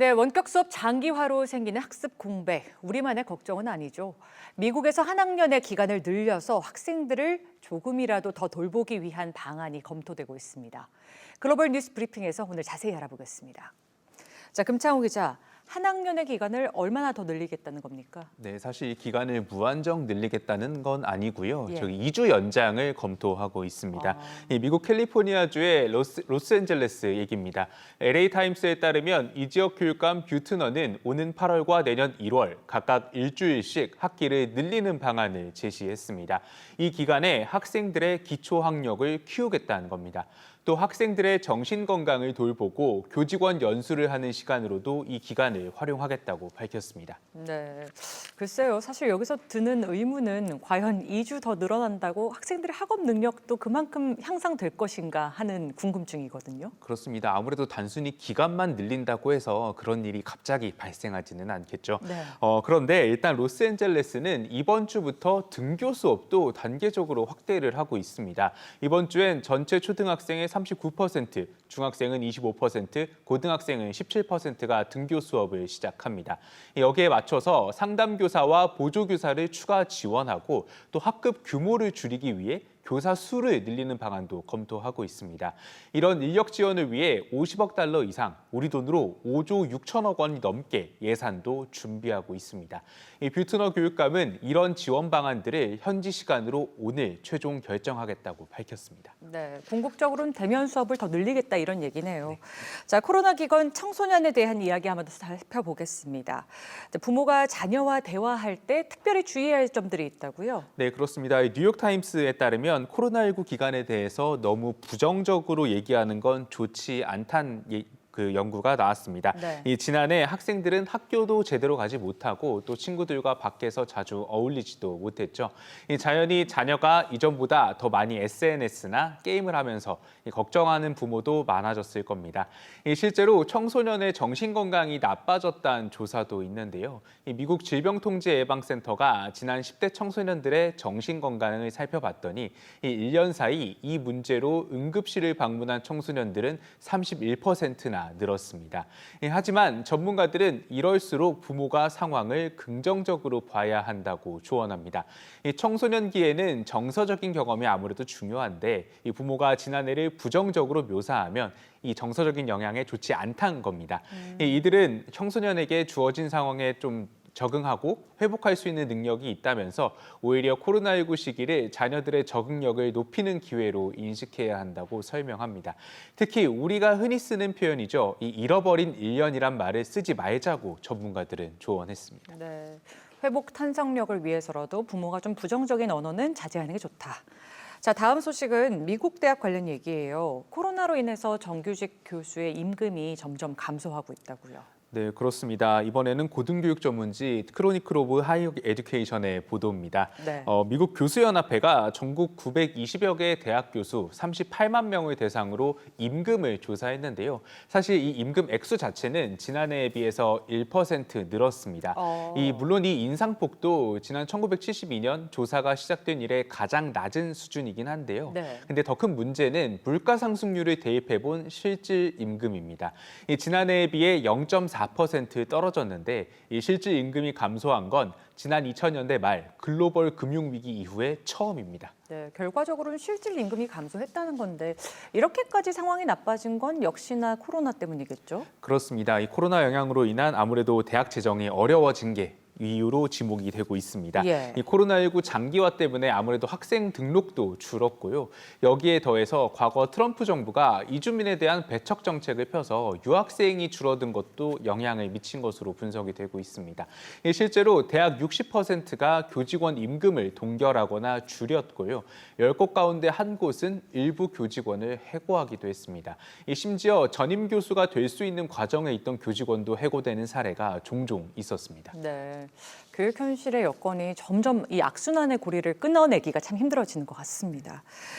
네, 원격 수업 장기화로 생기는 학습 공백, 우리만의 걱정은 아니죠. 미국에서 한 학년의 기간을 늘려서 학생들을 조금이라도 더 돌보기 위한 방안이 검토되고 있습니다. 글로벌 뉴스 브리핑에서 오늘 자세히 알아보겠습니다. 자, 금창호 기자, 한 학년의 기간을 얼마나 더 늘리겠다는 겁니까? 네, 사실 이 기간을 무한정 늘리겠다는 건 아니고요. 예. 저기 2주 연장을 검토하고 있습니다. 아. 이 미국 캘리포니아주의 로스앤젤레스 얘기입니다. LA 타임스에 따르면 이 지역 교육감 뷰트너는 오는 8월과 내년 1월 각각 일주일씩 학기를 늘리는 방안을 제시했습니다. 이 기간에 학생들의 기초 학력을 키우겠다는 겁니다. 또 학생들의 정신 건강을 돌보고 교직원 연수를 하는 시간으로도 이 기간을 활용하겠다고 밝혔습니다. 네, 글쎄요. 사실 여기서 드는 의문은 과연 2주 더 늘어난다고 학생들의 학업 능력도 그만큼 향상될 것인가 하는 궁금증이거든요. 그렇습니다. 아무래도 단순히 기간만 늘린다고 해서 그런 일이 갑자기 발생하지는 않겠죠. 네. 그런데 일단 로스앤젤레스는 이번 주부터 등교 수업도 단계적으로 확대를 하고 있습니다. 이번 주엔 전체 초등학생의 39%, 중학생은 25%, 고등학생은 17%가 등교 수업을 시작합니다. 여기에 맞춰서 상담교사와 보조교사를 추가 지원하고 또 학급 규모를 줄이기 위해 교사 수를 늘리는 방안도 검토하고 있습니다. 이런 인력 지원을 위해 50억 달러 이상, 우리 돈으로 5조 6천억 원이 넘게 예산도 준비하고 있습니다. 이 뷰트너 교육감은 이런 지원 방안들을 현지 시간으로 오늘 최종 결정하겠다고 밝혔습니다. 네, 궁극적으로는 대면 수업을 더 늘리겠다 이런 얘기네요. 자, 코로나 기간 청소년에 대한 이야기 한번 더 살펴보겠습니다. 부모가 자녀와 대화할 때 특별히 주의해야 할 점들이 있다고요? 네, 그렇습니다. 뉴욕타임스에 따르면 코로나19 기간에 대해서 너무 부정적으로 얘기하는 건 좋지 않다는 그 연구가 나왔습니다. 네. 이 지난해 학생들은 학교도 제대로 가지 못하고 또 친구들과 밖에서 자주 어울리지도 못했죠. 이 자연히 자녀가 이전보다 더 많이 SNS나 게임을 하면서 걱정하는 부모도 많아졌을 겁니다. 실제로 청소년의 정신 건강이 나빠졌다는 조사도 있는데요. 미국 질병통제예방센터가 지난 10대 청소년들의 정신 건강을 살펴봤더니 1년 사이 이 문제로 응급실을 방문한 청소년들은 31%나 늘었습니다. 하지만 전문가들은 이럴수록 부모가 상황을 긍정적으로 봐야 한다고 조언합니다. 청소년기에는 정서적인 경험이 아무래도 중요한데 부모가 지난해를 부정적으로 묘사하면 이 정서적인 영향에 좋지 않다는 겁니다. 이들은 청소년에게 주어진 상황에 좀 적응하고 회복할 수 있는 능력이 있다면서 오히려 코로나19 시기를 자녀들의 적응력을 높이는 기회로 인식해야 한다고 설명합니다. 특히 우리가 흔히 쓰는 표현이죠. 이 잃어버린 1년이란 말을 쓰지 말자고 전문가들은 조언했습니다. 네, 회복 탄성력을 위해서라도 부모가 좀 부정적인 언어는 자제하는 게 좋다. 자, 다음 소식은 미국 대학 관련 얘기예요. 코로나로 인해서 정규직 교수의 임금이 점점 감소하고 있다고요. 네, 그렇습니다. 이번에는 고등교육 전문지 크로니클 오브 하이어 에듀케이션의 보도입니다. 네. 미국 교수연합회가 전국 920여 개의 대학 교수 38만 명을 대상으로 임금을 조사했는데요. 사실 이 임금 액수 자체는 지난해에 비해서 1% 늘었습니다. 물론 이 인상폭도 지난 1972년 조사가 시작된 이래 가장 낮은 수준이긴 한데요. 네. 근데 더 큰 문제는 물가 상승률을 대입해본 실질 임금입니다. 지난해에 비해 0.4% 떨어졌는데 이 실질 임금이 감소한 건 지난 2000년대 말 글로벌 금융위기 이후에 처음입니다. 네, 결과적으로는 실질 임금이 감소했다는 건데 이렇게까지 상황이 나빠진 건 역시나 코로나 때문이겠죠? 그렇습니다. 이 코로나 영향으로 인한 아무래도 대학 재정이 어려워진 게 이유로 지목이 되고 있습니다. 예. 이 코로나19 장기화 때문에 아무래도 학생 등록도 줄었고요. 여기에 더해서 과거 트럼프 정부가 이주민에 대한 배척 정책을 펴서 유학생이 줄어든 것도 영향을 미친 것으로 분석이 되고 있습니다. 실제로 대학 60%가 교직원 임금을 동결하거나 줄였고요. 10곳 가운데 한 곳은 일부 교직원을 해고하기도 했습니다. 심지어 전임 교수가 될 수 있는 과정에 있던 교직원도 해고되는 사례가 종종 있었습니다. 네, 교육 현실의 여건이 점점 이 악순환의 고리를 끊어내기가 참 힘들어지는 것 같습니다.